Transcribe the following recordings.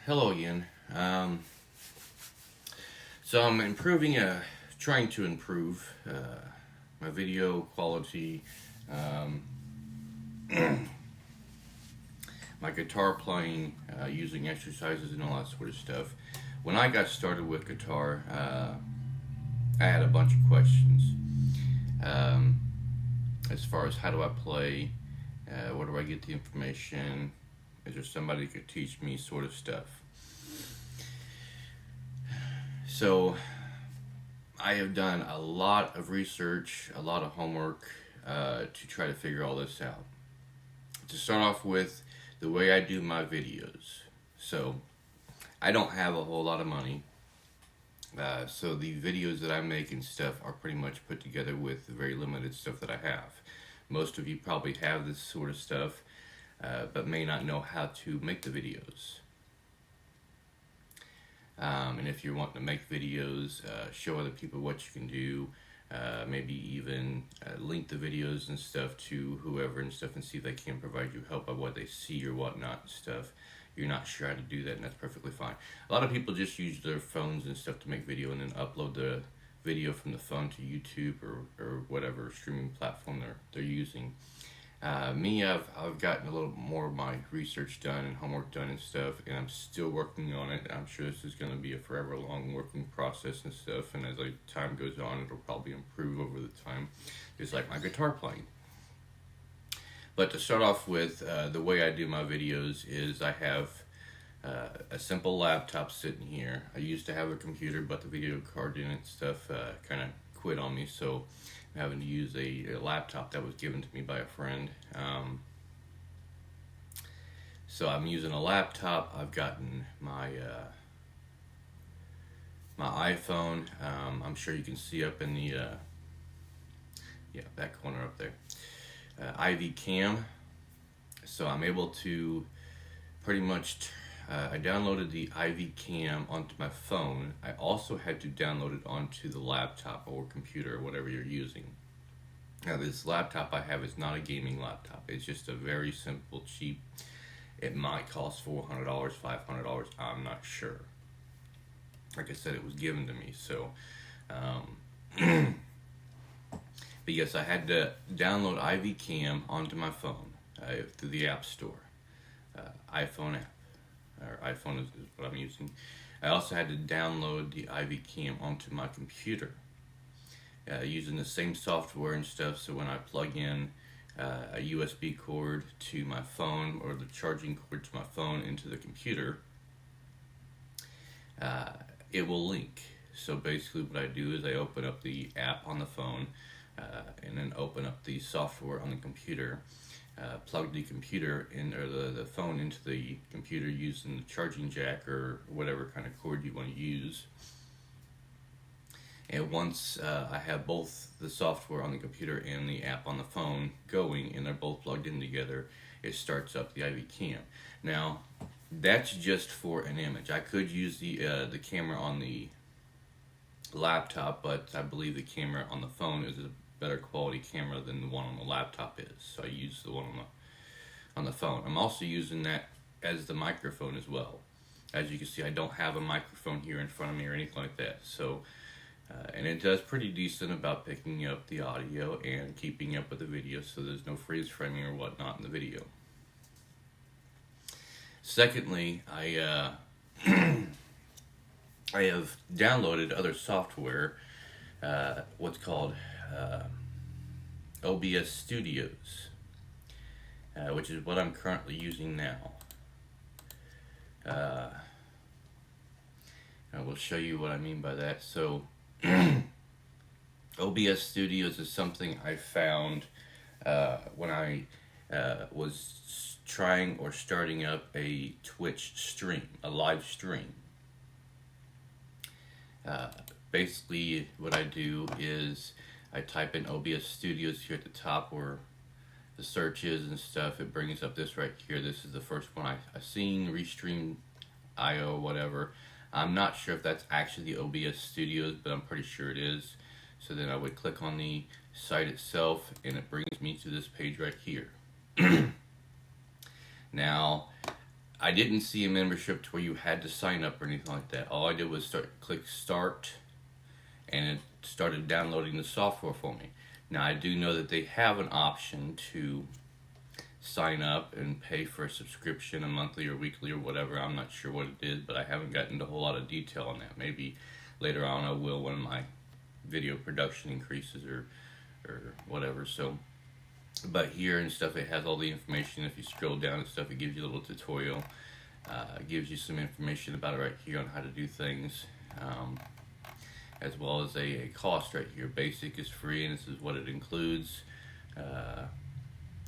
Hello again. So I'm trying to improve my video quality, um, my guitar playing, using exercises and all that sort of stuff. When I got started with guitar, I had a bunch of questions um, as far as how do I play, where do I get the information, is there somebody who could teach me, sort of stuff. So I have done a lot of research, a lot of homework to try to figure all this out. To start off with, the way I do my videos. So I don't have a whole lot of money. So the videos that I make and stuff are pretty much put together with the very limited stuff that I have. Most of you probably have this sort of stuff, but may not know how to make the videos. And if you're wanting to make videos, show other people what you can do, maybe even link the videos and stuff to whoever and stuff and see if they can provide you help by what they see or whatnot and stuff. You're not sure how to do that, and that's perfectly fine. A lot of people just use their phones and stuff to make video and then upload the video from the phone to YouTube or whatever streaming platform they're using. I've gotten a little more of my research done and homework done and stuff, and I'm still working on it. I'm sure this is going to be a forever long working process and stuff, and as time goes on, it'll probably improve over the time, just like my guitar playing. But to start off with, the way I do my videos is I have a simple laptop sitting here. I used to have a computer, but the video card in it stuff kind of quit on me, so I'm having to use a laptop that was given to me by a friend. So I'm using a laptop. I've gotten my iPhone. I'm sure you can see up in the back corner up there, IV Cam. So I'm able to pretty much I downloaded the IV Cam onto my phone. I also had to download it onto the laptop or computer or whatever you're using. Now this laptop I have is not a gaming laptop. It's just a very simple, cheap. It might cost $400, $500. I'm not sure. Like I said, it was given to me. So, but yes, I had to download IV Cam onto my phone through the App Store, iPhone app. Or iPhone is what I'm using. I also had to download the IV Cam onto my computer using the same software and stuff. So when I plug in a USB cord to my phone or the charging cord to my phone into the computer, it will link. So basically what I do is I open up the app on the phone and then open up the software on the computer. Plug the computer in or the phone into the computer using the charging jack or whatever kind of cord you want to use. And once I have both the software on the computer and the app on the phone going and they're both plugged in together, it starts up the IV Cam. Now that's just for an image. I could use the camera on the laptop, but I believe the camera on the phone is a better quality camera than the one on the laptop is, so I use the one on the phone. I'm also using that as the microphone as well. As you can see, I don't have a microphone here in front of me or anything like that, so and it does pretty decent about picking up the audio and keeping up with the video, so there's no freeze framing or whatnot in the video. Secondly, I have downloaded other software, what's called OBS Studios, which is what I'm currently using now. I will show you what I mean by that. So, OBS Studios is something I found when I was trying or starting up a Twitch stream, a live stream. Basically, what I do is I type in OBS Studios here at the top where the search is and stuff. It brings up this right here. This is the first one I seen, Restream IO, whatever. I'm not sure if that's actually the OBS Studios, but I'm pretty sure it is. So then I would click on the site itself, and it brings me to this page right here. Now, I didn't see a membership to where you had to sign up or anything like that. All I did was click start, and it started downloading the software for me. Now I do know that they have an option to sign up and pay for a subscription, a monthly or weekly or whatever. I'm not sure what it is, but I haven't gotten into a whole lot of detail on that. Maybe later on I will when my video production increases or whatever. So, but here and stuff, it has all the information. If you scroll down and stuff, it gives you a little tutorial. It gives you some information about it right here on how to do things, as well as a cost right here. Basic is free, and this is what it includes.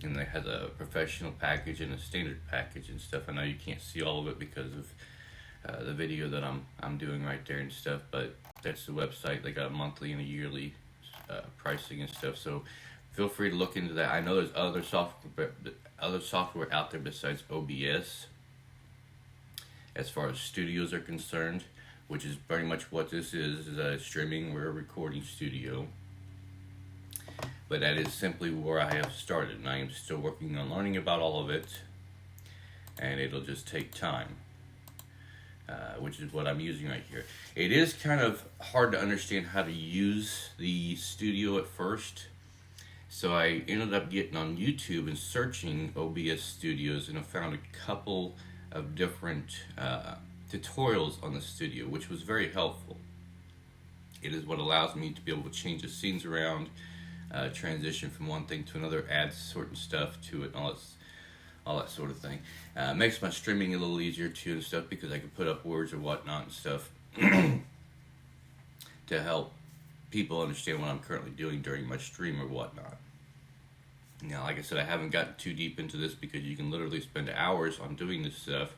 And it has a professional package and a standard package and stuff. I know you can't see all of it because of the video that I'm doing right there and stuff, but that's the website. They got a monthly and a yearly pricing and stuff. So feel free to look into that. I know there's other software out there besides OBS as far as studios are concerned, which is pretty much what this is a streaming or a recording studio. But that is simply where I have started, and I am still working on learning about all of it, and it'll just take time, which is what I'm using right here. It is kind of hard to understand how to use the studio at first, so I ended up getting on YouTube and searching OBS studios, and I found a couple of different tutorials on the studio, which was very helpful. It is what allows me to be able to change the scenes around, transition from one thing to another, add certain stuff to it, and all that sort of thing. Makes my streaming a little easier too and stuff, because I can put up words or whatnot and stuff to help people understand what I'm currently doing during my stream or whatnot. Now, like I said, I haven't gotten too deep into this because you can literally spend hours on doing this stuff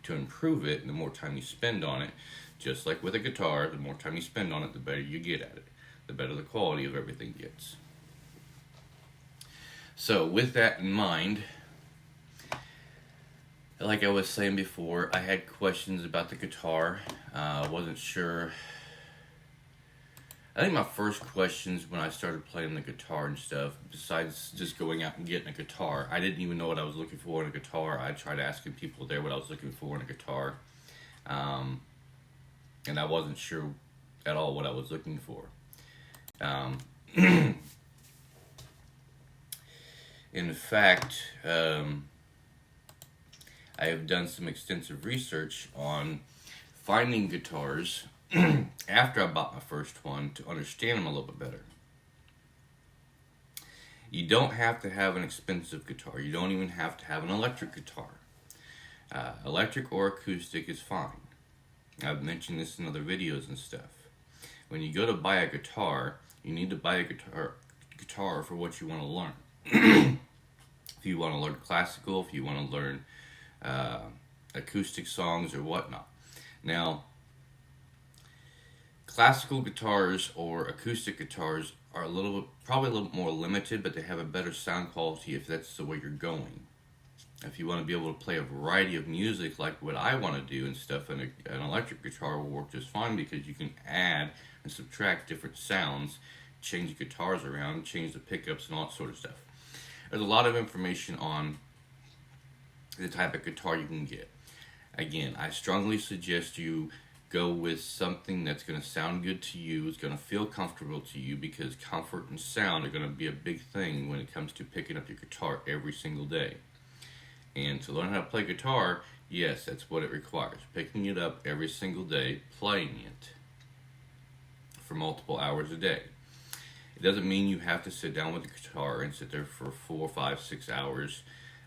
to improve it, and the more time you spend on it, just like with a guitar, the more time you spend on it, the better you get at it, the better the quality of everything gets. So with that in mind, like I was saying before, I had questions about the guitar. I wasn't sure. I think my first questions when I started playing the guitar and stuff, besides just going out and getting a guitar, I didn't even know what I was looking for in a guitar. I tried asking people there what I was looking for in a guitar, and I wasn't sure at all what I was looking for. In fact, I have done some extensive research on finding guitars after I bought my first one to understand them a little bit better. You don't have to have an expensive guitar. You don't even have to have an electric guitar. Electric or acoustic is fine. I've mentioned this in other videos and stuff. When you go to buy a guitar, you need to buy a guitar for what you want to learn. If you want to learn classical, if you want to learn acoustic songs or whatnot. Now, classical guitars or acoustic guitars are probably a little more limited, but they have a better sound quality if that's the way you're going. If you want to be able to play a variety of music like what I want to do and stuff, an electric guitar will work just fine, because you can add and subtract different sounds, change the guitars around, change the pickups and all that sort of stuff. There's a lot of information on the type of guitar you can get. Again, I strongly suggest you go with something that's going to sound good to you, is going to feel comfortable to you, because comfort and sound are going to be a big thing when it comes to picking up your guitar every single day. And to learn how to play guitar, yes, that's what it requires. Picking it up every single day, playing it for multiple hours a day. It doesn't mean you have to sit down with the guitar and sit there for 4, 5, 6 hours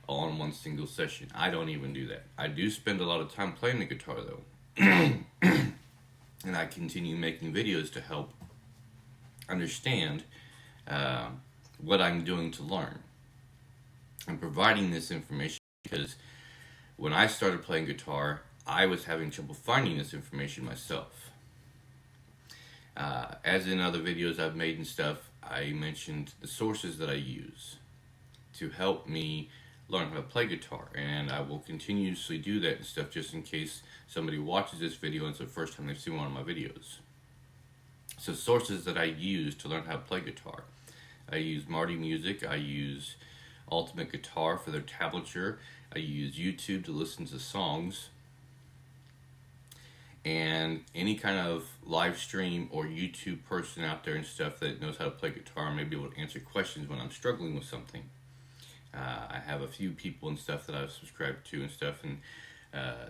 all in one single session. I don't even do that. I do spend a lot of time playing the guitar though. And I continue making videos to help understand what I'm doing to learn. I'm providing this information because when I started playing guitar, I was having trouble finding this information myself. As in other videos I've made and stuff, I mentioned the sources that I use to help me learn how to play guitar, and I will continuously do that and stuff, just in case somebody watches this video and it's the first time they've seen one of my videos. So sources that I use to learn how to play guitar: I use Marty Music, I use Ultimate Guitar for their tablature, I use YouTube to listen to songs, and any kind of live stream or YouTube person out there and stuff that knows how to play guitar may be able to answer questions when I'm struggling with something. I have a few people and stuff that I've subscribed to and stuff, and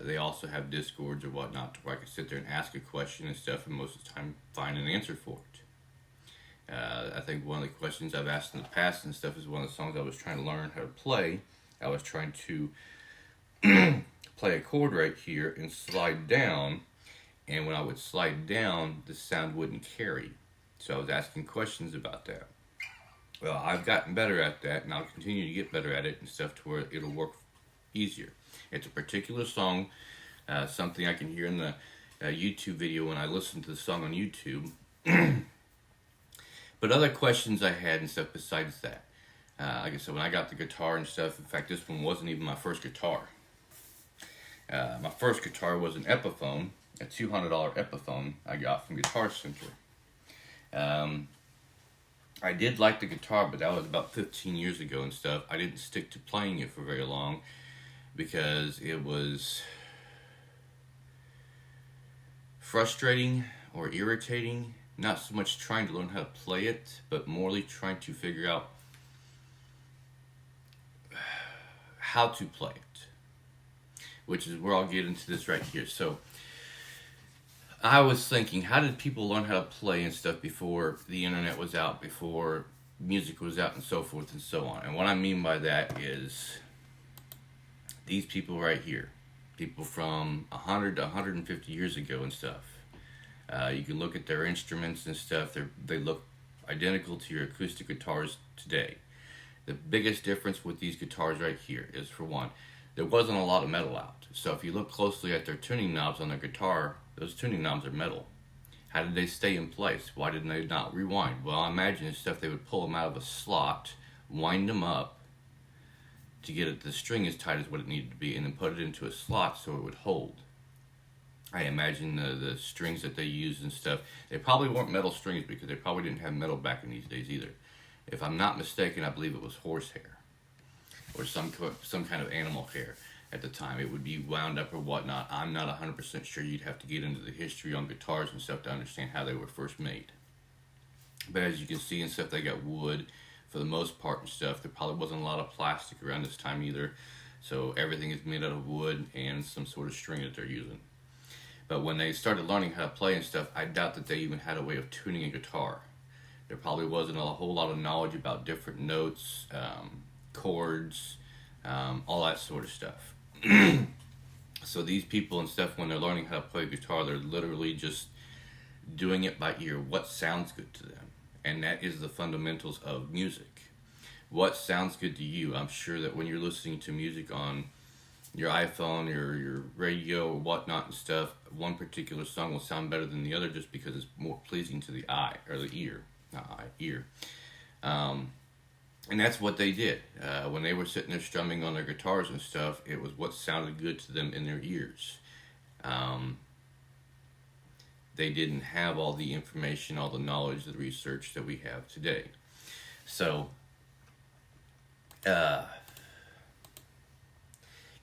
they also have Discords or whatnot where I can sit there and ask a question and stuff, and most of the time find an answer for it. I think one of the questions I've asked in the past and stuff is one of the songs I was trying to learn how to play. I was trying to play a chord right here and slide down, and when I would slide down, the sound wouldn't carry. So I was asking questions about that. Well, I've gotten better at that, and I'll continue to get better at it and stuff to where it'll work easier. It's a particular song, something I can hear in the YouTube video when I listen to the song on YouTube. But other questions I had and stuff besides that. Like I said, when I got the guitar and stuff, in fact, this one wasn't even my first guitar. My first guitar was an Epiphone, a $200 Epiphone I got from Guitar Center. I did like the guitar, but that was about 15 years ago and stuff. I didn't stick to playing it for very long because it was frustrating or irritating. Not so much trying to learn how to play it, but morely trying to figure out how to play it, which is where I'll get into this right here. So I was thinking, how did people learn how to play and stuff before the internet was out, before music was out, and so forth and so on? And what I mean by that is these people right here, people from 100 to 150 years ago and stuff. You can look at their instruments and stuff. They look identical to your acoustic guitars today. The biggest difference with these guitars right here is, for one, there wasn't a lot of metal out. So if you look closely at their tuning knobs on their guitar, those tuning knobs are metal. How did they stay in place? Why didn't they not rewind? Well, I imagine it's stuff they would pull them out of a slot, wind them up to get it the string as tight as what it needed to be, and then put it into a slot so it would hold. I imagine the strings that they used and stuff, they probably weren't metal strings because they probably didn't have metal back in these days either. If I'm not mistaken, I believe it was horsehair or some kind of animal hair at the time. It would be wound up or whatnot. I'm not 100% sure. You'd have to get into the history on guitars and stuff to understand how they were first made. But as you can see and stuff, they got wood for the most part and stuff. There probably wasn't a lot of plastic around this time either. So everything is made out of wood and some sort of string that they're using. But when they started learning how to play and stuff, I doubt that they even had a way of tuning a guitar. There probably wasn't a whole lot of knowledge about different notes, chords, all that sort of stuff. So these people and stuff, when they're learning how to play guitar, they're literally just doing it by ear, what sounds good to them. And that is the fundamentals of music. What sounds good to you? I'm sure that when you're listening to music on your iPhone or your radio or whatnot and stuff, one particular song will sound better than the other just because it's more pleasing to the eye, or the ear, not eye, ear. And that's what they did. When they were sitting there strumming on their guitars and stuff, it was what sounded good to them in their ears. They didn't have all the information, all the knowledge, the research that we have today. So,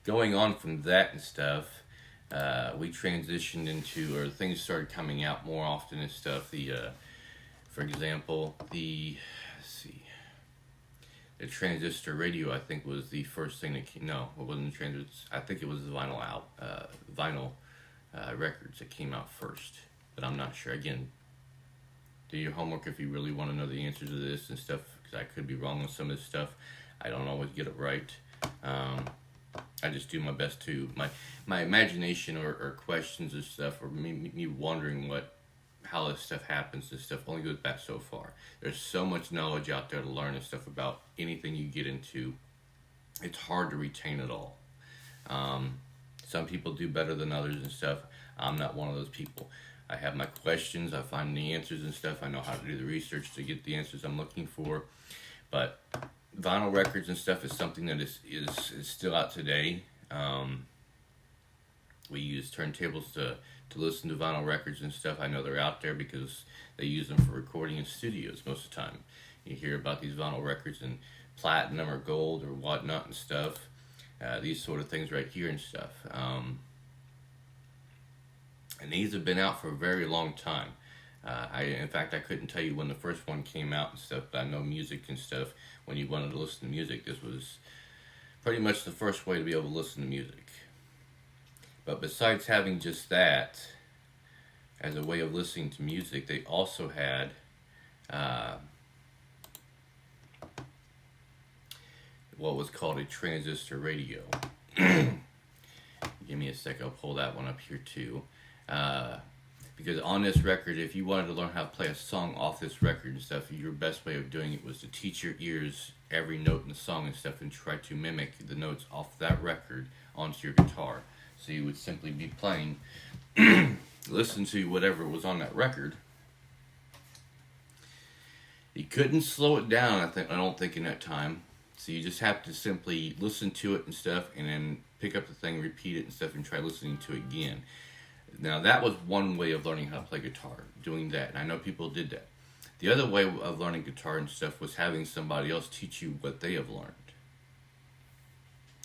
going on from that and stuff, we transitioned into, or things started coming out more often and stuff. For example, the transistor radio, I think, was the first thing that came. No, it wasn't the transistor. I think it was the vinyl records that came out first, but I'm not sure. Again, do your homework if you really want to know the answer to this and stuff, because I could be wrong on some of this stuff. I don't always get it right. I just do my best to. My imagination or questions and stuff, or me wondering how this stuff happens, this stuff only goes back so far. There's so much knowledge out there to learn and stuff about anything you get into. It's hard to retain it all. Some people do better than others and stuff. I'm not one of those people. I have my questions, I find the answers and stuff. I know how to do the research to get the answers I'm looking for. But vinyl records and stuff is something that is still out today. We use turntables to listen to vinyl records and stuff. I know they're out there because they use them for recording in studios most of the time. You hear about these vinyl records in platinum or gold or whatnot and stuff. these sort of things right here and stuff. And these have been out for a very long time. In fact, I couldn't tell you when the first one came out and stuff, but I know music and stuff. When you wanted to listen to music, this was pretty much the first way to be able to listen to music. But besides having just that as a way of listening to music, they also had what was called a transistor radio. Give me a sec, I'll pull that one up here too. Because on this record, if you wanted to learn how to play a song off this record and stuff, your best way of doing it was to teach your ears every note in the song and stuff and try to mimic the notes off that record onto your guitar. So you would simply be playing, listen to whatever was on that record. You couldn't slow it down, I don't think in that time. So you just have to simply listen to it and stuff, and then pick up the thing, repeat it and stuff, and try listening to it again. Now that was one way of learning how to play guitar, doing that, and I know people did that. The other way of learning guitar and stuff was having somebody else teach you what they have learned.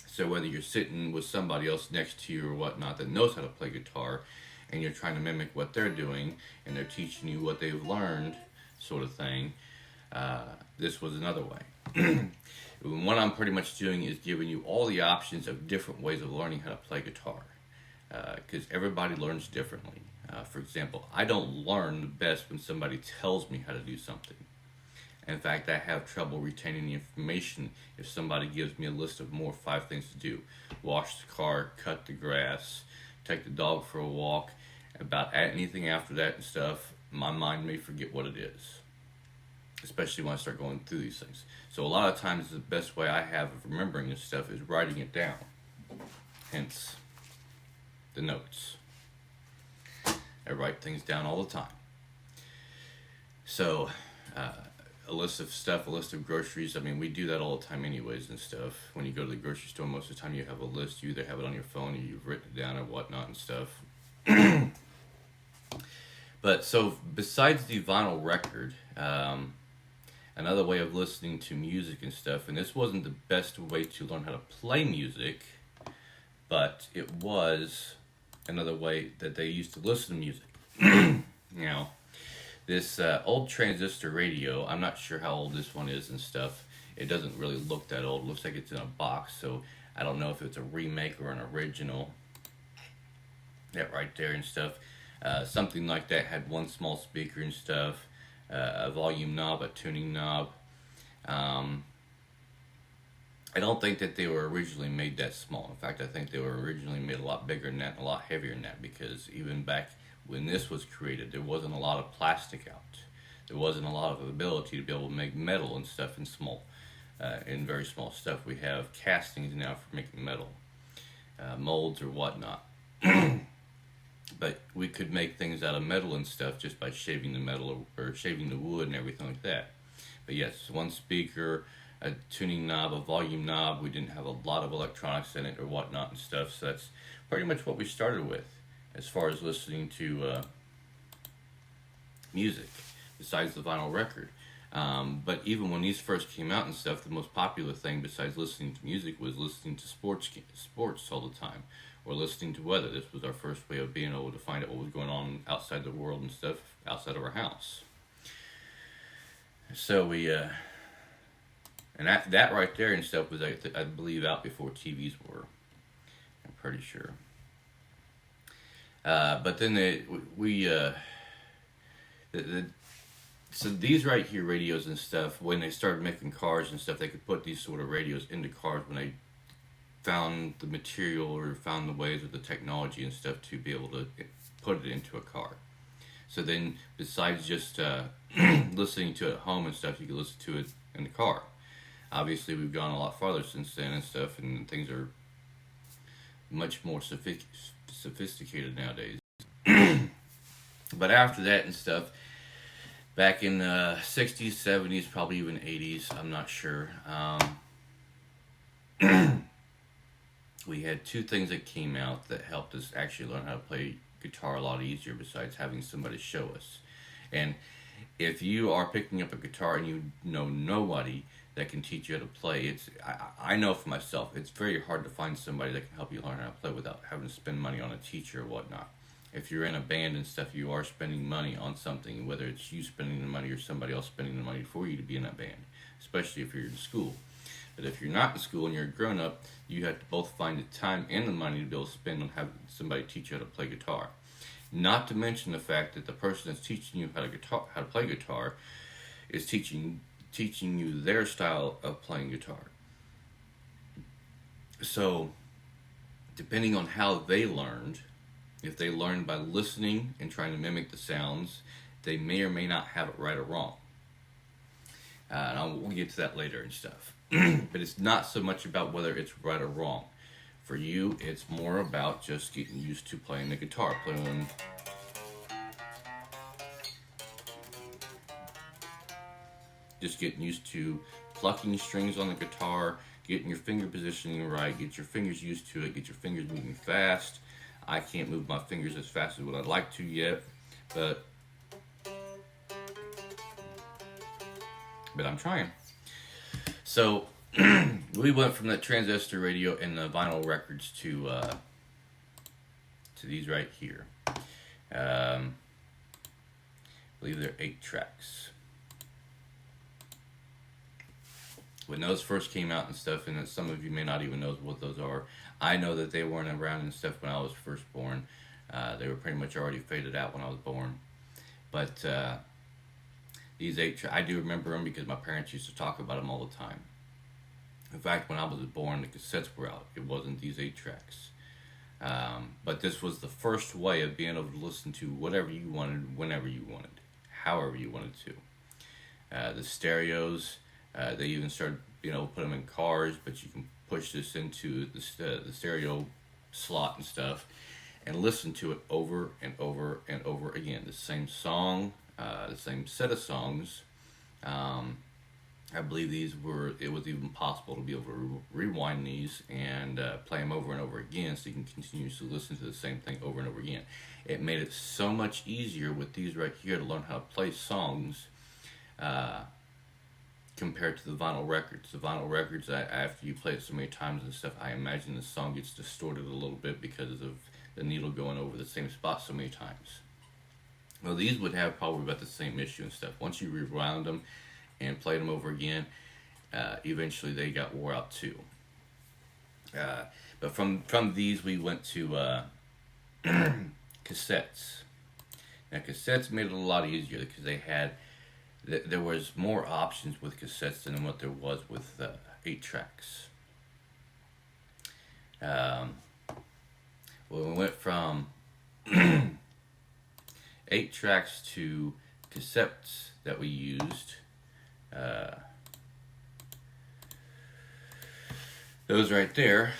So whether you're sitting with somebody else next to you or whatnot that knows how to play guitar, and you're trying to mimic what they're doing, and they're teaching you what they've learned, sort of thing, this was another way. What I'm pretty much doing is giving you all the options of different ways of learning how to play guitar. Because everybody learns differently. For example, I don't learn the best when somebody tells me how to do something. In fact, I have trouble retaining the information if somebody gives me a list of 5 things to do. Wash the car, cut the grass, take the dog for a walk. About anything after that and stuff, my mind may forget what it is. Especially when I start going through these things. So a lot of times the best way I have of remembering this stuff is writing it down. Hence the notes. I write things down all the time. So, a list of stuff, a list of groceries. I mean, we do that all the time anyways and stuff. When you go to the grocery store, most of the time you have a list. You either have it on your phone or you've written it down or whatnot and stuff. But so, besides the vinyl record, another way of listening to music and stuff, and this wasn't the best way to learn how to play music, but it was another way that they used to listen to music. Now, this old transistor radio, I'm not sure how old this one is and stuff. It doesn't really look that old. It looks like it's in a box, so I don't know if it's a remake or an original. That right there and stuff. Something like that had one small speaker and stuff, a volume knob, a tuning knob. I don't think that they were originally made that small. In fact, I think they were originally made a lot bigger than that, and a lot heavier than that, because even back when this was created, there wasn't a lot of plastic out. There wasn't a lot of ability to be able to make metal and stuff in very small stuff. We have castings now for making metal, molds or whatnot. But we could make things out of metal and stuff just by shaving the metal or shaving the wood and everything like that. But yes, one speaker, a tuning knob, a volume knob. We didn't have a lot of electronics in it or whatnot and stuff, so that's pretty much what we started with as far as listening to music, besides the vinyl record. But even when these first came out and stuff, the most popular thing besides listening to music was listening to sports all the time, or listening to weather. This was our first way of being able to find out what was going on outside the world and stuff, outside of our house. So we... And that right there and stuff was, I believe, out before TVs were. I'm pretty sure. But then so these right here radios and stuff, when they started making cars and stuff, they could put these sort of radios into cars when they found the material or found the ways of the technology and stuff to be able to put it into a car. So then, besides just listening to it at home and stuff, you could listen to it in the car. Obviously, we've gone a lot farther since then and stuff, and things are much more sophisticated nowadays. But after that and stuff, back in the 60s, 70s, probably even 80s, I'm not sure, we had 2 things that came out that helped us actually learn how to play guitar a lot easier besides having somebody show us. And if you are picking up a guitar and you know nobody, that can teach you how to play. I know for myself, it's very hard to find somebody that can help you learn how to play without having to spend money on a teacher or whatnot. If you're in a band and stuff, you are spending money on something, whether it's you spending the money or somebody else spending the money for you to be in that band, especially if you're in school. But if you're not in school and you're a grown up, you have to both find the time and the money to be able to spend on having somebody teach you how to play guitar. Not to mention the fact that the person that's teaching you how to play guitar is teaching you their style of playing guitar. So, depending on how they learned, if they learned by listening and trying to mimic the sounds, they may or may not have it right or wrong. And we'll get to that later and stuff. But it's not so much about whether it's right or wrong. For you, it's more about just getting used to playing the guitar. Just getting used to plucking strings on the guitar, getting your finger positioning right, get your fingers used to it, get your fingers moving fast. I can't move my fingers as fast as what I'd like to yet, but I'm trying. So we went from that transistor radio and the vinyl records to these right here. I believe they're 8 tracks. When those first came out and stuff, and some of you may not even know what those are. I know that they weren't around and stuff when I was first born. They were pretty much already faded out when I was born. But these 8 tracks, I do remember them because my parents used to talk about them all the time. In fact, when I was born, the cassettes were out. It wasn't these 8 tracks. But this was the first way of being able to listen to whatever you wanted, whenever you wanted, however you wanted to. The stereos, they even started being able to put them in cars, but you can push this into the stereo slot and stuff and listen to it over and over and over again. The same song, the same set of songs. I believe it was even possible to be able to rewind these and play them over and over again so you can continuously listen to the same thing over and over again. It made it so much easier with these right here to learn how to play songs compared to the vinyl records. The vinyl records, after you play it so many times and stuff, I imagine the song gets distorted a little bit because of the needle going over the same spot so many times. Well, these would have probably about the same issue and stuff. Once you rewound them and played them over again, eventually they got wore out too. But from these we went to cassettes. Now cassettes made it a lot easier because there was more options with cassettes than what there was with 8 tracks. Well, we went from 8 tracks to cassettes that we used. Those right there,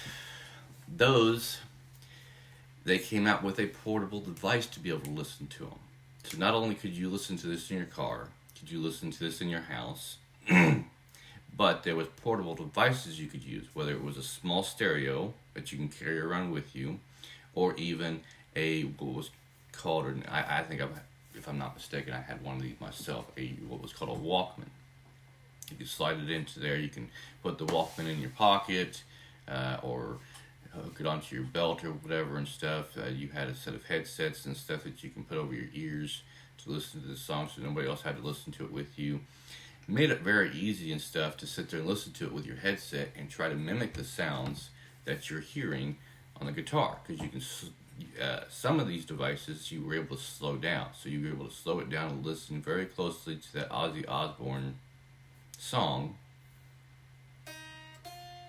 they came out with a portable device to be able to listen to them. So not only could you listen to this in your car, could you listen to this in your house, but there was portable devices you could use, whether it was a small stereo that you can carry around with you, or even what was called, I think if I'm not mistaken, I had one of these myself, what was called a Walkman. You can slide it into there. You can put the Walkman in your pocket, or hook it onto your belt or whatever and stuff. You had a set of headsets and stuff that you can put over your ears to listen to the song, so nobody else had to listen to it with you. It made it very easy and stuff to sit there and listen to it with your headset and try to mimic the sounds that you're hearing on the guitar, because you can. Some of these devices you were able to slow down, so you were able to slow it down and listen very closely to that Ozzy Osbourne song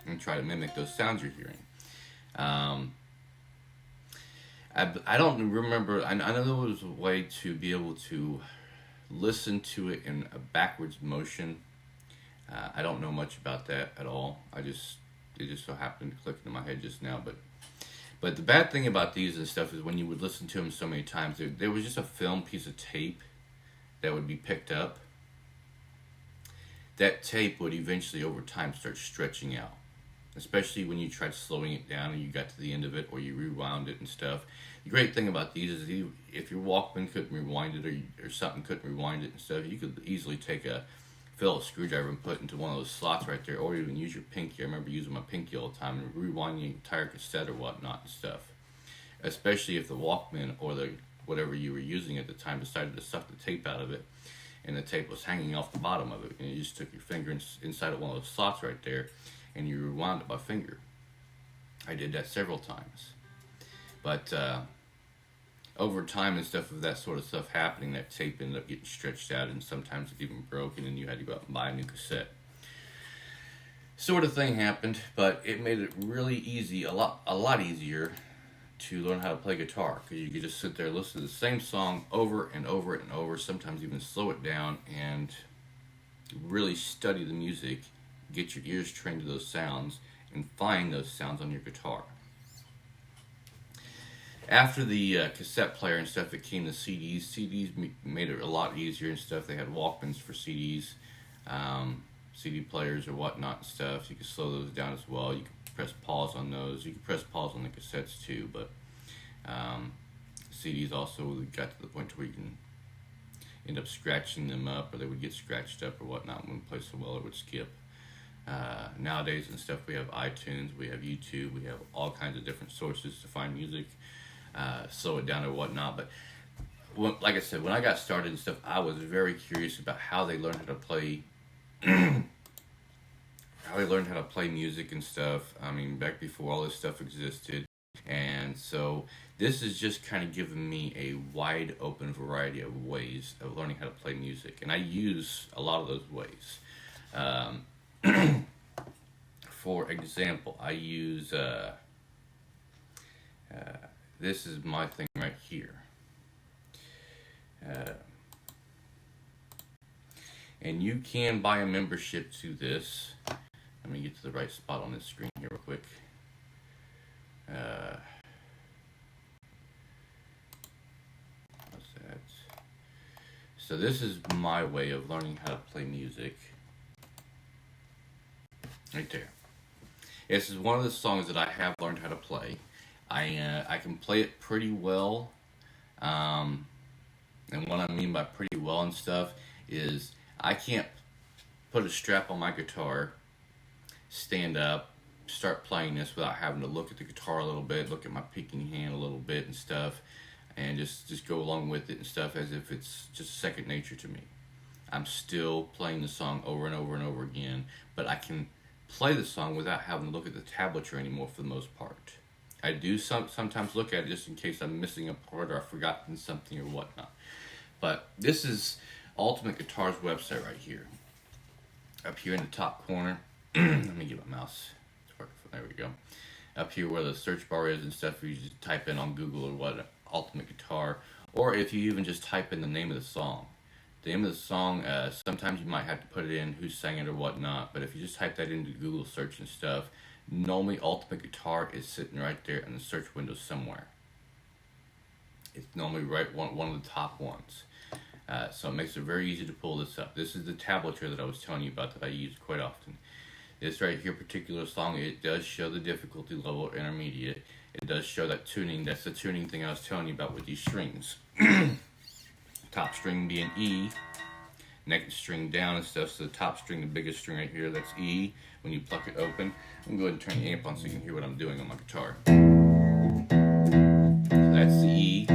and try to mimic those sounds you're hearing. I don't remember. I know there was a way to be able to listen to it in a backwards motion. I don't know much about that at all. It just so happened to click into my head just now. But the bad thing about these and stuff is when you would listen to them so many times, there was just a film piece of tape that would be picked up. That tape would eventually over time start stretching out, especially when you tried slowing it down and you got to the end of it, or you rewound it and stuff. The great thing about these is if your Walkman couldn't rewind it, or something couldn't rewind it and stuff, you could easily take a Phillips screwdriver and put it into one of those slots right there, or even use your pinky. I remember using my pinky all the time and rewinding the entire cassette or whatnot and stuff. Especially if the Walkman or the whatever you were using at the time decided to suck the tape out of it, and the tape was hanging off the bottom of it, and you just took your finger inside of one of those slots right there, and you rewound it by finger. I did that several times, but over time and stuff of that sort of stuff happening, that tape ended up getting stretched out, and sometimes it even broke, and then you had to go out and buy a new cassette. Sort of thing happened, but it made it really easy, a lot easier to learn how to play guitar, because you could just sit there and listen to the same song over and over and over, sometimes even slow it down and really study the music, get your ears trained to those sounds, and find those sounds on your guitar. After the cassette player and stuff, it came to CDs. CDs made it a lot easier and stuff. They had Walkmans for CDs, CD players or whatnot and stuff. You could slow those down as well. You could press pause on those. You could press pause on the cassettes too, but CDs also got to the point where you can end up scratching them up, or they would get scratched up or whatnot when we played so well it would skip. Nowadays and stuff, we have iTunes, we have YouTube, we have all kinds of different sources to find music, slow it down or whatnot. But like I said, when I got started and stuff, I was very curious about how they learned how to play music and stuff. I mean, back before all this stuff existed. And so this is just kind of giving me a wide open variety of ways of learning how to play music, and I use a lot of those ways. For example, I use this is my thing right here, and you can buy a membership to this. Let me get to the right spot on this screen here real quick. What's that? So this is my way of learning how to play music. Right there. This is one of the songs that I have learned how to play. I can play it pretty well. And what I mean by pretty well and stuff is I can't put a strap on my guitar, stand up, start playing this without having to look at the guitar a little bit, look at my picking hand a little bit and stuff, and just go along with it and stuff as if it's just second nature to me. I'm still playing the song over and over and over again, but I can play the song without having to look at the tablature anymore for the most part. I do sometimes look at it just in case I'm missing a part or I've forgotten something or whatnot. But this is Ultimate Guitar's website right here. Up here in the top corner, let me get my mouse. There we go. Up here where the search bar is and stuff, you just type in on Google or what, Ultimate Guitar, or if you even just type in the name of the song. The name of the song, sometimes you might have to put it in who sang it or whatnot, but if you just type that into Google search and stuff, normally Ultimate Guitar is sitting right there in the search window somewhere. It's normally right one of the top ones. So it makes it very easy to pull this up. This is the tablature that I was telling you about that I use quite often. This right here particular song, it does show the difficulty level intermediate. It does show that tuning. That's the tuning thing I was telling you about with these strings. Top string being E, next string down and stuff. So the top string, the biggest string right here, that's E. When you pluck it open, I'm going to go ahead and turn the amp on so you can hear what I'm doing on my guitar. So that's the E.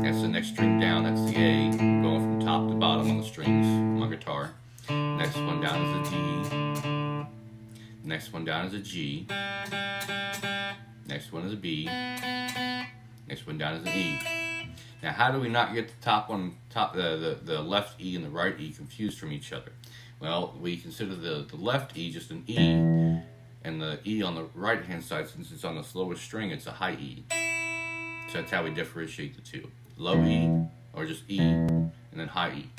That's the next string down. That's the A. Going from top to bottom on the strings on my guitar. Next one down is a D. Next one down is a G. Next one is a B. Next one down is an E. Now, how do we not get the left E and the right E confused from each other? Well, we consider the left E just an E, and the E on the right hand side, since it's on the slowest string, it's a high E. So that's how we differentiate the two. Low E, or just E, and then high E.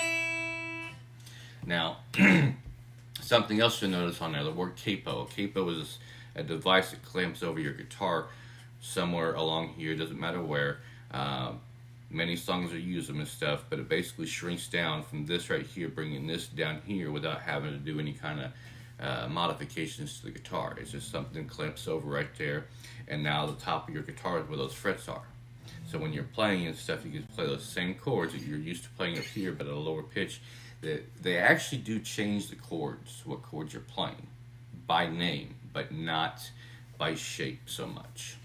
Now, something else you'll notice on there, the word capo. A capo is a device that clamps over your guitar somewhere along here, doesn't matter where. Many songs are used them and stuff, but it basically shrinks down from this right here, bringing this down here without having to do any kind of modifications to the guitar. It's just something clamps over right there, and now the top of your guitar is where those frets are. So when you're playing and stuff, you can play those same chords that you're used to playing up here, but at a lower pitch. they actually do change the chords, what chords you're playing, by name, but not by shape so much.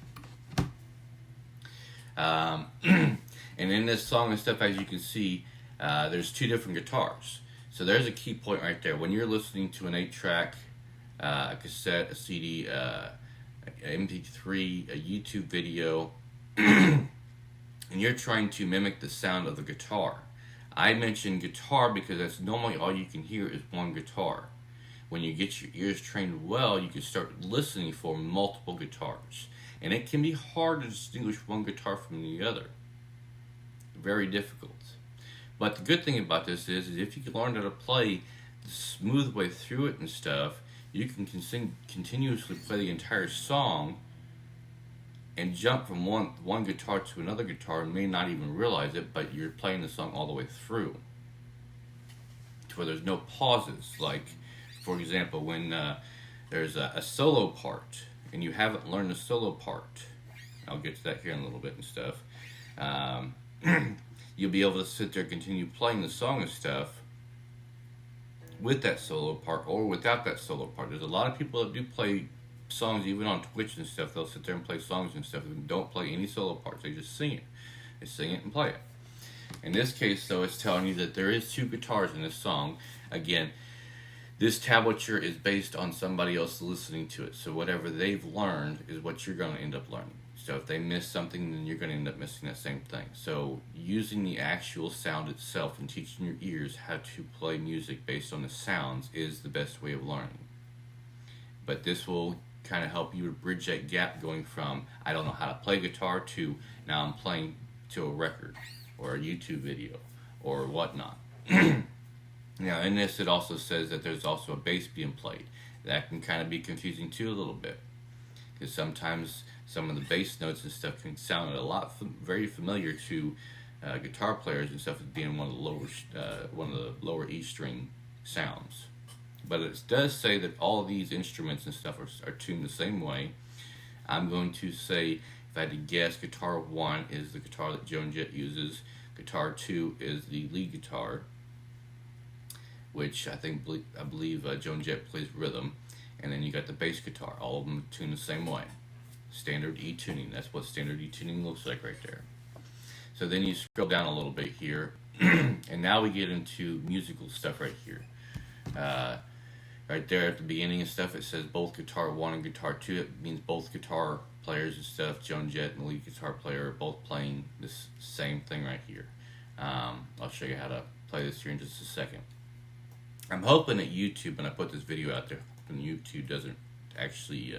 And in this song and stuff, as you can see, there's two different guitars. So there's a key point right there. When you're listening to an 8-track, a cassette, a CD, MP3, a YouTube video, and you're trying to mimic the sound of the guitar. I mention guitar because that's normally all you can hear is one guitar. When you get your ears trained well, you can start listening for multiple guitars. And it can be hard to distinguish one guitar from the other. Very difficult. But the good thing about this is if you can learn how to play the smooth way through it and stuff, you can continuously play the entire song and jump from one guitar to another guitar and may not even realize it, but you're playing the song all the way through. To where there's no pauses. Like, for example, when there's a solo part and you haven't learned the solo part, I'll get to that here in a little bit and stuff, you'll be able to sit there and continue playing the song and stuff with that solo part or without that solo part. There's a lot of people that do play songs even on Twitch and stuff. They'll sit there and play songs and stuff and don't play any solo parts. They just sing it. They sing it and play it. In this case, though, it's telling you that there is two guitars in this song. Again, this tablature is based on somebody else listening to it. So whatever they've learned is what you're going to end up learning. So if they miss something, then you're going to end up missing that same thing. So using the actual sound itself and teaching your ears how to play music based on the sounds is the best way of learning. But this will kind of help you to bridge that gap going from I don't know how to play guitar to now I'm playing to a record or a YouTube video or whatnot. Now in this it also says that there's also a bass being played. That can kind of be confusing too a little bit, because sometimes some of the bass notes and stuff can sound a lot very familiar to guitar players and stuff as being one of the lower E string sounds. But it does say that all of these instruments and stuff are tuned the same way. I'm going to say, if I had to guess, guitar 1 is the guitar that Joan Jett uses. Guitar 2 is the lead guitar, which I believe Joan Jett plays rhythm. And then you got the bass guitar. All of them tuned the same way. Standard E tuning. That's what standard E tuning looks like right there. So then you scroll down a little bit here, and now we get into musical stuff right here. Right there at the beginning and stuff, it says both guitar 1 and guitar 2. It means both guitar players and stuff. Joan Jett and the lead guitar player are both playing this same thing right here. I'll show you how to play this here in just a second. I'm hoping that YouTube, when I put this video out there, and YouTube doesn't actually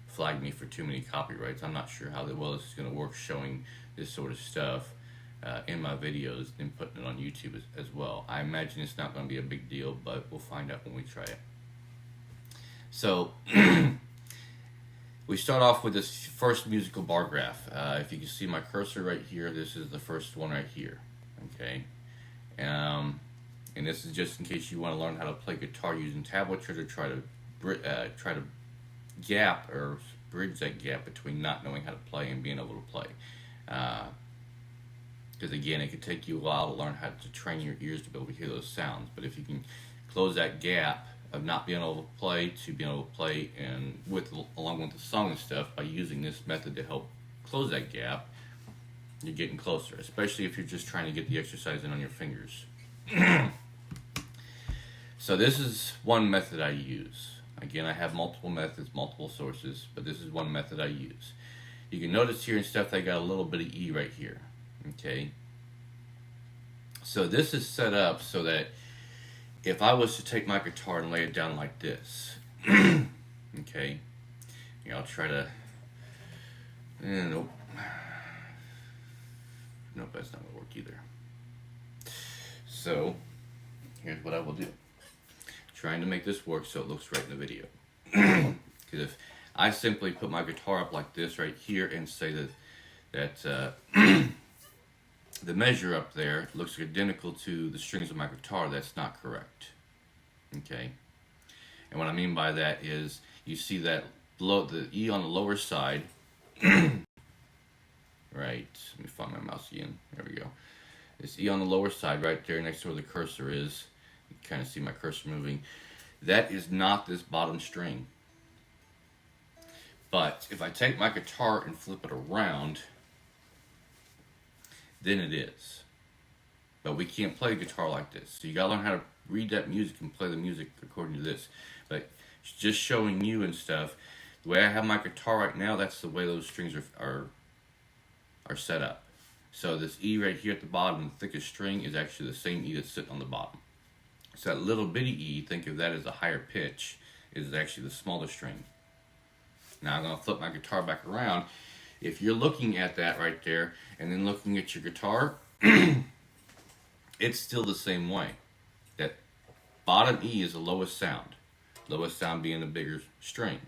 flag me for too many copyrights. I'm not sure how well this is going to work, showing this sort of stuff in my videos and putting it on YouTube as well. I imagine it's not going to be a big deal, but we'll find out when we try it. So we start off with this first musical bar graph. If you can see my cursor right here, this is the first one right here. Okay, and this is just in case you want to learn how to play guitar using tablature to try to gap or bridge that gap between not knowing how to play and being able to play. Because again, it could take you a while to learn how to train your ears to be able to hear those sounds. But if you can close that gap of not being able to play to being able to play and along with the song and stuff by using this method to help close that gap, you're getting closer. Especially if you're just trying to get the exercise in on your fingers. So this is one method I use. Again, I have multiple methods, multiple sources, but this is one method I use. You can notice here and stuff they got a little bit of E right here. Okay. So this is set up so that if I was to take my guitar and lay it down like this, okay, I'll try to, nope, that's not going to work either. So here's what I will do. Trying to make this work so it looks right in the video. Because if I simply put my guitar up like this right here and say that the measure up there looks identical to the strings of my guitar, that's not correct. Okay? And what I mean by that is you see that the E on the lower side, right, let me find my mouse again, there we go. This E on the lower side right there next to where the cursor is, You kind of see my cursor moving. That is not this bottom string. But if I take my guitar and flip it around, then it is. But we can't play guitar like this. So you gotta learn how to read that music and play the music according to this. But just showing you and stuff, the way I have my guitar right now, that's the way those strings are set up. So this E right here at the bottom, the thickest string, is actually the same E that's sitting on the bottom. So that little bitty E, think of that as a higher pitch, is actually the smallest string. Now I'm going to flip my guitar back around. If you're looking at that right there, and then looking at your guitar, it's still the same way. That bottom E is the lowest sound. Lowest sound being the bigger string.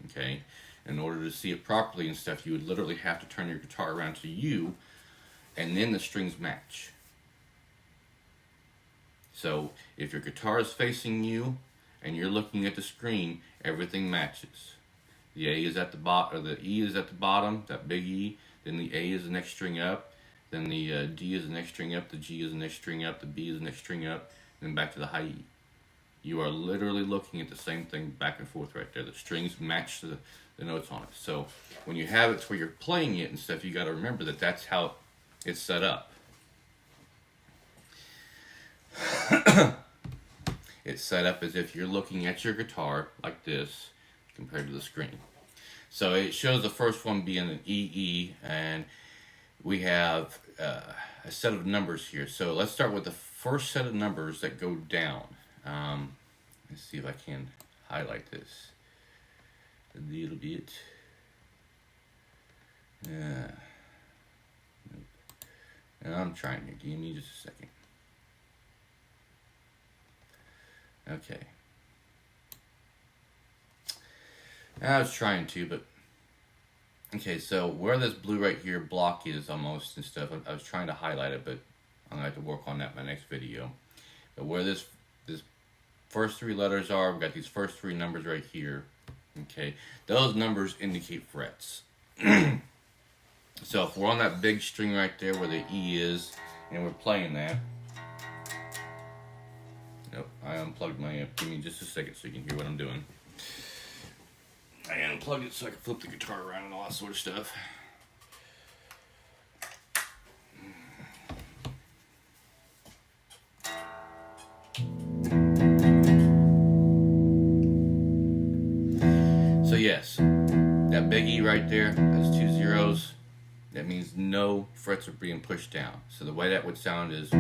Okay? In order to see it properly and stuff, you would literally have to turn your guitar around to you, and then the strings match. So if your guitar is facing you and you're looking at the screen, everything matches. The A is at the bottom, or the E is at the bottom, that big E. Then the A is the next string up. Then the D is the next string up. The G is the next string up. The B is the next string up. Then back to the high E. You are literally looking at the same thing back and forth right there. The strings match the notes on it. So when you have it where you're playing it and stuff, you got to remember that that's how it's set up. It's set up as if you're looking at your guitar like this compared to the screen. So it shows the first one being an E, and we have a set of numbers here. So let's start with the first set of numbers that go down. Let's see if I can highlight this a little bit. And I'm trying here. Give me just a second. Okay. I was trying to, but okay, so where this blue right here block is almost and stuff, I was trying to highlight it, but I'm gonna have to work on that in my next video. But where this first three letters are, we've got these first three numbers right here. Okay, those numbers indicate frets. So if we're on that big string right there where the E is, and we're playing that. Nope, I unplugged my amp. Give me just a second so you can hear what I'm doing. I unplugged it so I can flip the guitar around and all that sort of stuff. So yes, that big E right there, has 2 zeros. That means no frets are being pushed down. So the way that would sound is...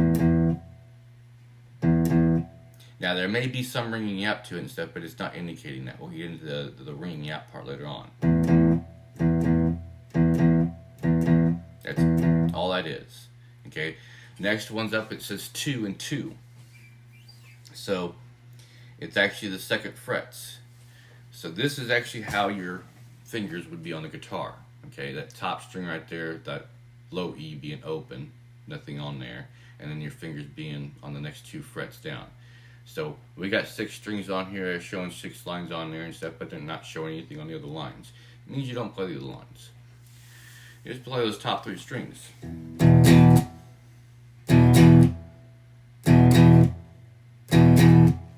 Now there may be some ringing out to it and stuff, but it's not indicating that. We'll get into the ringing out part later on. That's all that is. Okay. Next one's up. It says 2 and 2. So it's actually the second frets. So this is actually how your fingers would be on the guitar. Okay, that top string right there, that low E being open, nothing on there, and then your fingers being on the next 2 frets down. So we got 6 strings on here showing 6 lines on there and stuff, but they're not showing anything on the other lines. It means you don't play the other lines. You just play those top 3 strings. And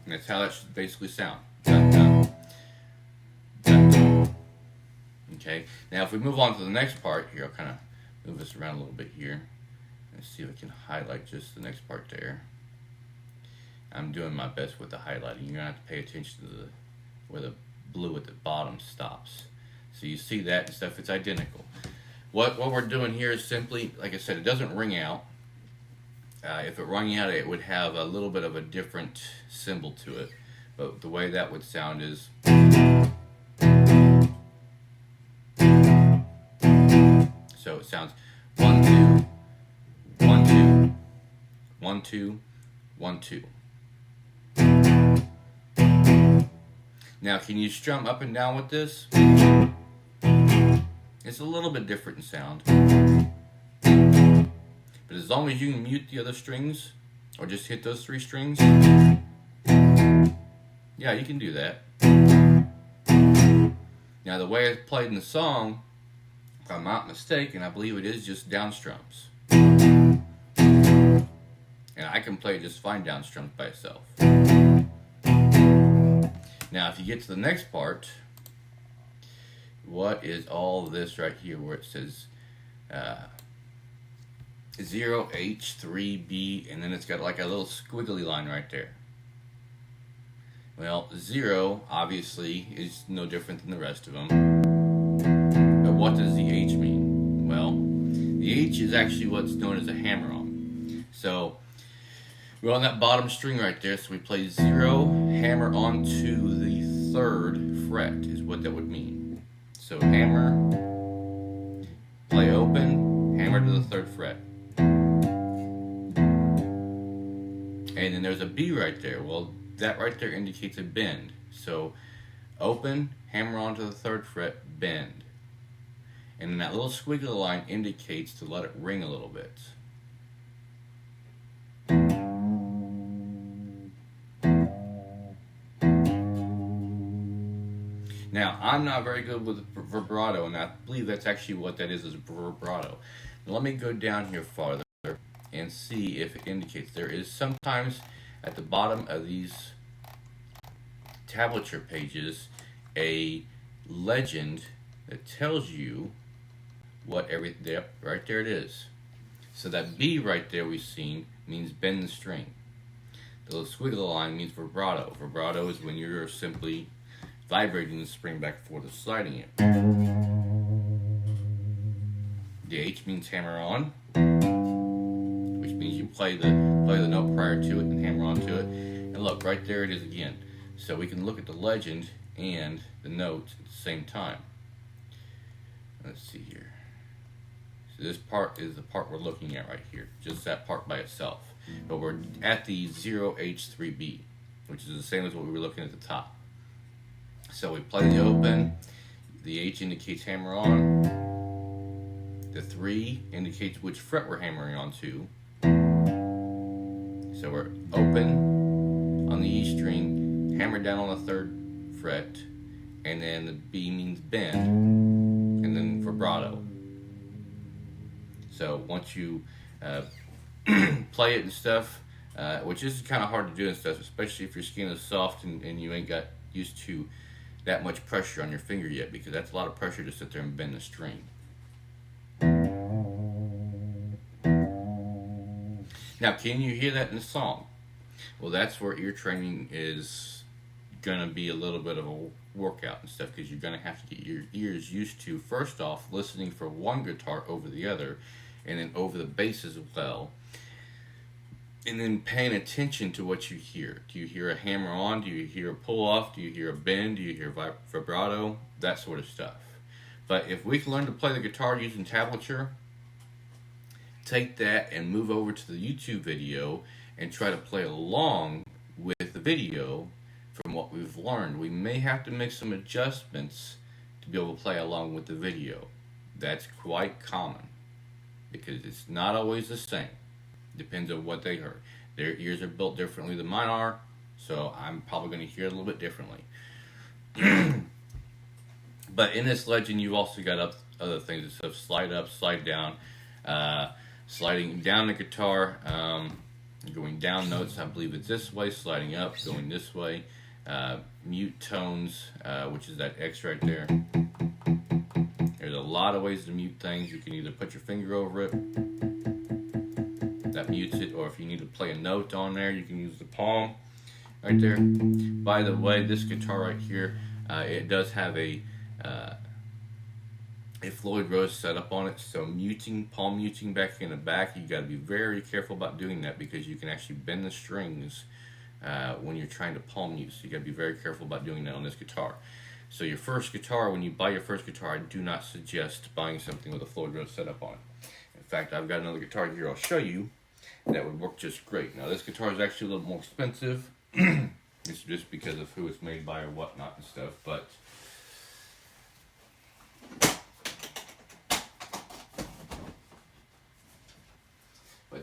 that's how that should basically sound. Dun, dun, dun, dun. Okay, now if we move on to the next part here, I'll kind of move this around a little bit here. Let's see if I can highlight just the next part there. I'm doing my best with the highlighting. You're going to have to pay attention to where the blue at the bottom stops. So you see that and stuff, it's identical. What we're doing here is simply, like I said, it doesn't ring out. If it rang out, it would have a little bit of a different symbol to it. But the way that would sound is... So it sounds 1, 2, 1, 2, 1, 2, 1, 2. Now, can you strum up and down with this? It's a little bit different in sound. But as long as you can mute the other strings, or just hit those 3 strings, yeah, you can do that. Now, the way it's played in the song, if I'm not mistaken, I believe it is just down strums. And And I can play it just fine downstrummed by itself. Now, if you get to the next part, what is all this right here where it says 0H3B, and then it's got like a little squiggly line right there? Well, 0 obviously is no different than the rest of them. But what does the H mean? Well, the H is actually what's known as a hammer-on. So we're on that bottom string right there, so we play 0, hammer onto the 3rd fret is what that would mean. So hammer, play open, hammer to the 3rd fret. And then there's a B right there. Well, that right there indicates a bend. So open, hammer onto the 3rd fret, bend. And then that little squiggly line indicates to let it ring a little bit. Now, I'm not very good with vibrato, and I believe that's actually what that is vibrato. Now, let me go down here farther and see if it indicates. There is sometimes at the bottom of these tablature pages a legend that tells you what everything, yep, right there it is. So that B right there we've seen means bend the string. The little squiggly line means vibrato. Vibrato is when you're simply vibrating the spring back and forth, sliding it. The H means hammer on, which means you play the note prior to it and hammer onto it. And look, right there it is again. So we can look at the legend and the note at the same time. Let's see here. So this part is the part we're looking at right here, just that part by itself. But we're at the 0H3B, which is the same as what we were looking at the top. So we play the open, the H indicates hammer on, the 3 indicates which fret we're hammering onto. So we're open on the E string, hammer down on the 3rd fret, and then the B means bend, and then vibrato. So once you play it and stuff, which is kind of hard to do and stuff, especially if your skin is soft and you ain't got used to that much pressure on your finger yet, because that's a lot of pressure to sit there and bend the string. Now, can you hear that in the song? Well, that's where ear training is gonna be a little bit of a workout and stuff, because you're gonna have to get your ears used to, first off, listening for one guitar over the other, and then over the bass as well, and then paying attention to what you hear. Do you hear a hammer on? Do you hear a pull off? Do you hear a bend? Do you hear vibrato? That sort of stuff. But if we can learn to play the guitar using tablature, take that and move over to the YouTube video and try to play along with the video from what we've learned. We may have to make some adjustments to be able to play along with the video. That's quite common, because it's not always the same. Depends on what they heard. Their ears are built differently than mine are, so I'm probably going to hear it a little bit differently. But in this legend, you've also got other things that stuff: slide up, slide down, sliding down the guitar, going down notes. I believe it's this way. Sliding up, going this way. Mute tones, which is that X right there. There's a lot of ways to mute things. You can either put your finger over it, that mutes it, or if you need to play a note on there, you can use the palm right there. By the way, this guitar right here, it does have a Floyd Rose setup on it, so palm muting back in the back, you got to be very careful about doing that, because you can actually bend the strings when you're trying to palm mute. So you got to be very careful about doing that on this guitar. So your first guitar, when you buy your first guitar, I do not suggest buying something with a Floyd Rose setup on it. In fact, I've got another guitar here I'll show you that would work just great. Now, this guitar is actually a little more expensive. It's just because of who it's made by or whatnot and stuff, but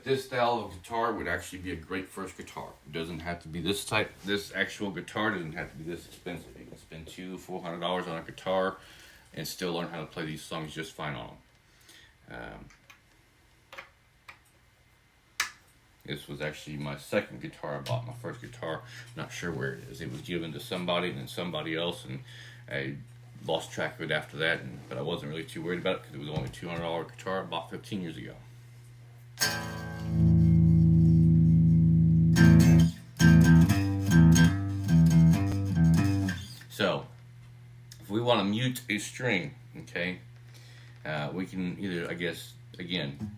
this style of guitar would actually be a great first guitar. It doesn't have to be this type. This actual guitar doesn't have to be this expensive. You can spend $200-$400 on a guitar and still learn how to play these songs just fine on them. This was actually my second guitar I bought. My first guitar, not sure where it is. It was given to somebody and then somebody else, and I lost track of it after that. But I wasn't really too worried about it because it was only a $200 guitar I bought 15 years ago. So, if we want to mute a string, okay, we can either, I guess, again,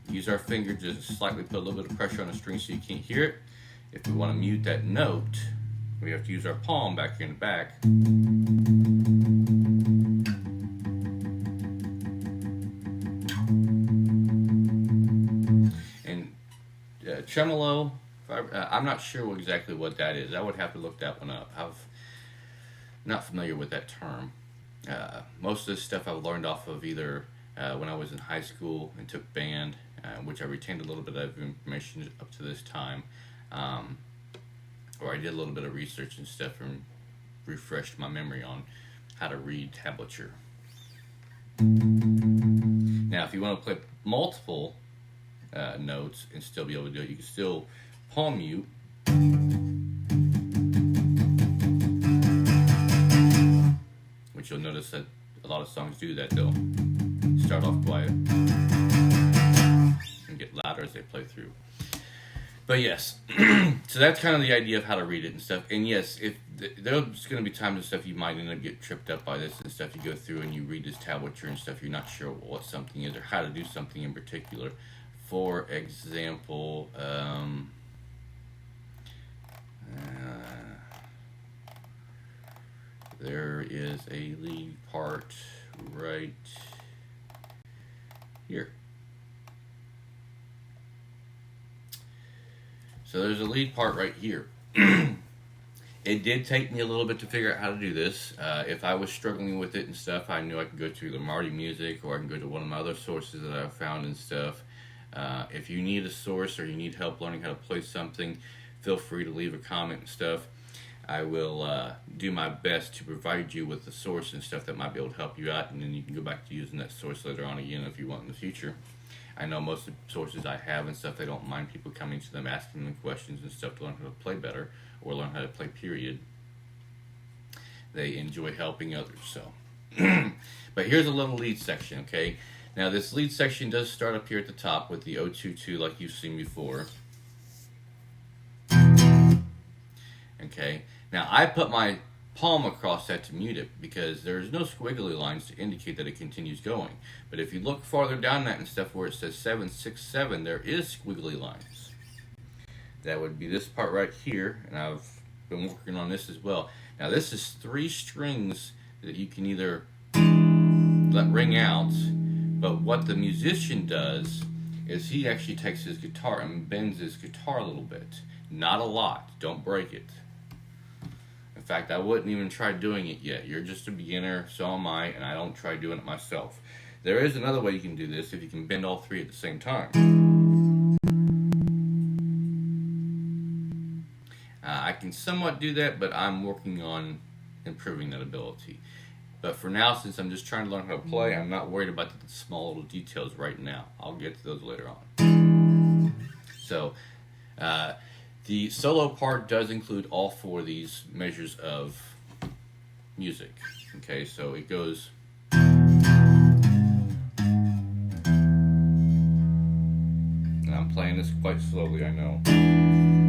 use our finger to slightly put a little bit of pressure on the string so you can't hear it. If we want to mute that note, we have to use our palm back here in the back. And tremolo, I'm not sure exactly what that is. I would have to look that one up. I'm not familiar with that term. Most of this stuff I've learned off of either when I was in high school and took band, which I retained a little bit of information up to this time, or I did a little bit of research and stuff and refreshed my memory on how to read tablature. Now, if you want to play multiple notes and still be able to do it, you can still palm mute. Which you'll notice that a lot of songs do that. They'll start off quiet and get louder as they play through. But yes, so that's kind of the idea of how to read it and stuff. And yes, if there's going to be times and stuff you might end up get tripped up by this and stuff. You go through and you read this tablature and stuff. You're not sure what something is or how to do something in particular. For example, there is a lead part right here. So there's a lead part right here. It did take me a little bit to figure out how to do this. If I was struggling with it and stuff, I knew I could go to the Marty Music, or I can go to one of my other sources that I've found and stuff. If you need a source or you need help learning how to play something, feel free to leave a comment and stuff. I will do my best to provide you with the source and stuff that might be able to help you out, and then you can go back to using that source later on again if you want in the future. I know most of the sources I have and stuff, they don't mind people coming to them, asking them questions and stuff to learn how to play better or learn how to play, period. They enjoy helping others, so. But here's a little lead section, okay? Now this lead section does start up here at the top with the 022 like you've seen before. Okay, now I put my palm across that to mute it because there's no squiggly lines to indicate that it continues going. But if you look farther down that and stuff where it says 767, there is squiggly lines. That would be this part right here, and I've been working on this as well. Now this is 3 strings that you can either let ring out, but what the musician does is he actually takes his guitar and bends his guitar a little bit. Not a lot, don't break it. In fact, I wouldn't even try doing it yet. You're just a beginner, so am I, and I don't try doing it myself. There is another way you can do this if you can bend all 3 at the same time. I can somewhat do that, but I'm working on improving that ability. But for now, since I'm just trying to learn how to play, I'm not worried about the small little details right now. I'll get to those later on. So, the solo part does include all 4 of these measures of music. Okay, so it goes. And I'm playing this quite slowly, I know.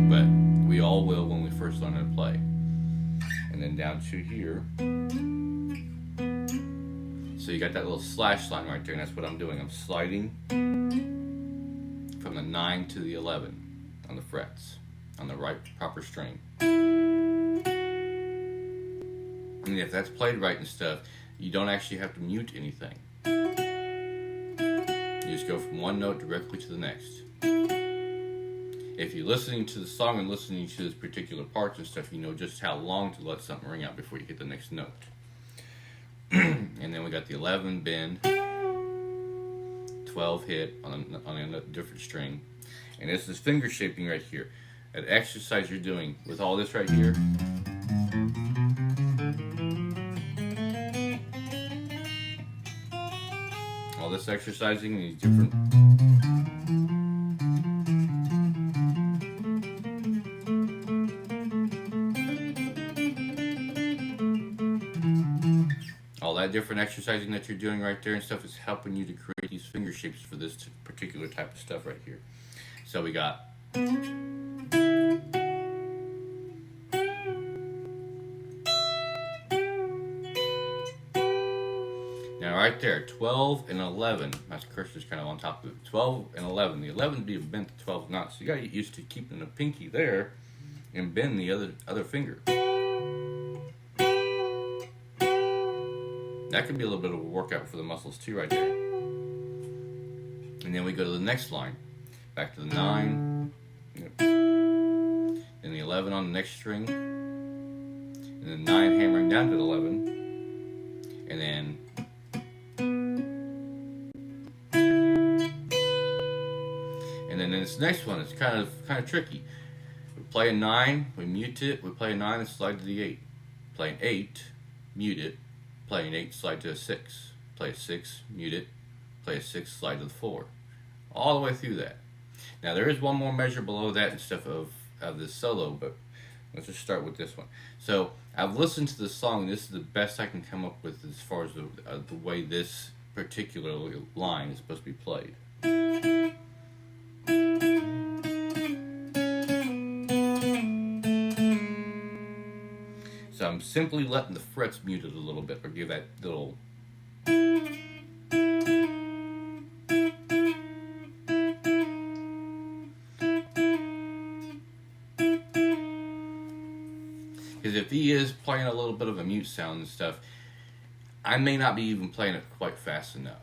But we all will when we first learn how to play. And then down to here. So you got that little slash line right there, and that's what I'm doing. I'm sliding from the 9 to the 11 on the frets, on the right proper string. And if that's played right and stuff, you don't actually have to mute anything. You just go from one note directly to the next. If you're listening to the song and listening to this particular parts and stuff, you know just how long to let something ring out before you hit the next note. And then we got the 11 bend, 12 hit on a different string. And this is finger shaping right here. An exercise you're doing with all this right here. All this exercising, these different different exercising that you're doing right there and stuff is helping you to create these finger shapes for this particular type of stuff right here. So we got now right there, 12 and 11. My cursor's kind of on top of it. 12 and 11. The 11 would be bent to 12 knots. So you got to get used to keeping the pinky there and bend the other finger. That could be a little bit of a workout for the muscles too right there. And then we go to the next line. Back to the 9. Yep. Then the 11 on the next string. And then 9 hammering down to the 11. And then this next one is kind of tricky. We play a 9, we mute it, we play a 9 and slide to the 8. Play an 8, mute it, play an 8, slide to a 6. Play a 6, mute it, play a 6, slide to the 4. All the way through that. Now there is one more measure below that and stuff of this solo, but let's just start with this one. So I've listened to the song, and this is the best I can come up with as far as the way this particular line is supposed to be played. So I'm simply letting the frets mute it a little bit, or give that little. Because if he is playing a little bit of a mute sound and stuff, I may not be even playing it quite fast enough.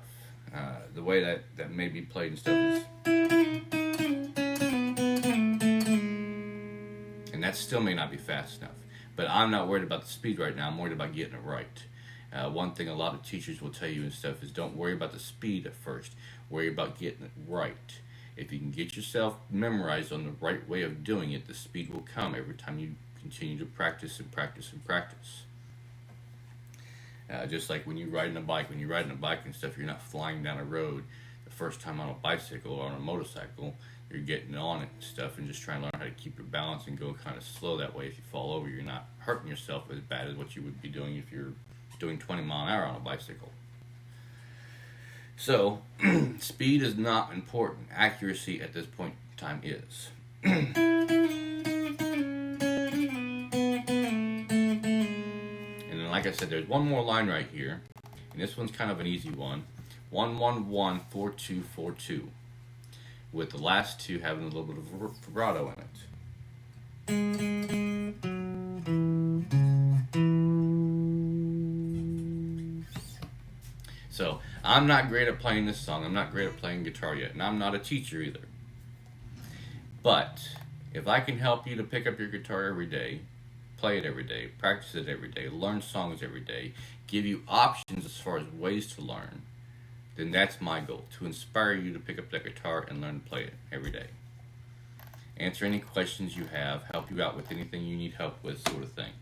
The way that may be played and stuff is. And that still may not be fast enough. But I'm not worried about the speed right now. I'm worried about getting it right. One thing a lot of teachers will tell you and stuff is don't worry about the speed at first. Worry about getting it right. If you can get yourself memorized on the right way of doing it, the speed will come every time you continue to practice and practice and practice. Just like when you're riding a bike. When you're riding a bike and stuff, you're not flying down a road the first time on a bicycle or on a motorcycle. You're getting on it and stuff and just trying to learn how to keep your balance and go kind of slow. That way if you fall over, you're not hurting yourself as bad as what you would be doing if you're doing 20 mile an hour on a bicycle. So speed is not important. Accuracy at this point in time is. And then like I said, there's one more line right here, and this one's kind of an easy one. 1-1-1 4-2-4-2. With the last two having a little bit of vibrato in it. So, I'm not great at playing this song. I'm not great at playing guitar yet. And I'm not a teacher either. But, if I can help you to pick up your guitar every day, play it every day, practice it every day, learn songs every day, give you options as far as ways to learn, then that's my goal, to inspire you to pick up that guitar and learn to play it every day. Answer any questions you have, help you out with anything you need help with, sort of thing.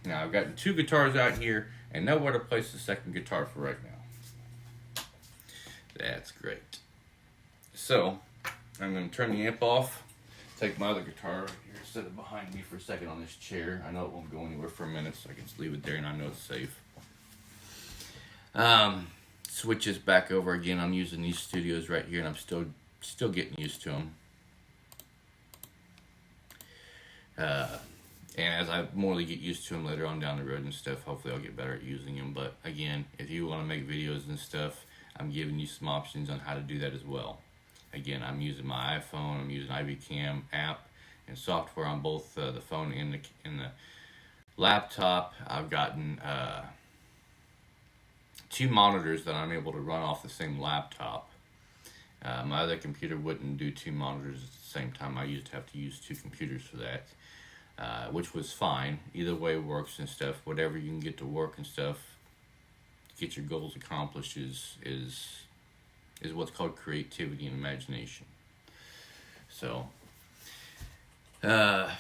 Now, I've got 2 guitars out here and nowhere to place the second guitar for right now. That's great. So, I'm going to turn the amp off, take my other guitar right here, set it behind me for a second on this chair. I know it won't go anywhere for a minute, so I can just leave it there and I know it's safe. Switch this back over again. I'm using these studios right here, and I'm still getting used to them. And as I more get used to them later on down the road and stuff, hopefully I'll get better at using them. But again, if you want to make videos and stuff, I'm giving you some options on how to do that as well. Again, I'm using my iPhone. I'm using iVCam app and software on both the phone and the laptop. I've gotten 2 monitors that I'm able to run off the same laptop. My other computer wouldn't do 2 monitors at the same time. I used to have to use 2 computers for that, which was fine. Either way works and stuff. Whatever you can get to work and stuff, get your goals accomplished is what's called creativity and imagination. So, and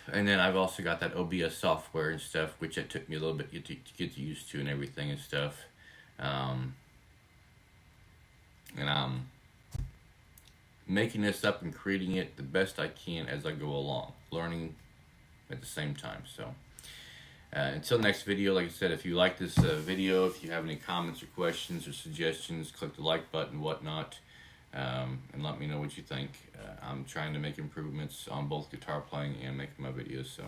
then I've also got that OBS software and stuff, which it took me a little bit to get used to and everything and stuff. And I'm making this up and creating it the best I can as I go along, learning at the same time. So Until next video, like I said, if you like this video, if you have any comments or questions or suggestions, click the like button, whatnot, and let me know what you think. I'm trying to make improvements on both guitar playing and making my videos. So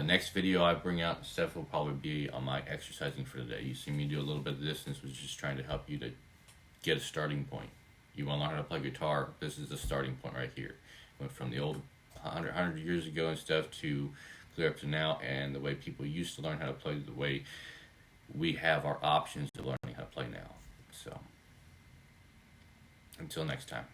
next video I bring out and stuff will probably be on my exercising for the day. You see me do a little bit of this, and this was just trying to help you to get a starting point. You want to learn how to play guitar, this is the starting point right here. Went from the old 100 years ago and stuff to clear up to now, and the way people used to learn how to play, the way we have our options of learning how to play now. So until next time.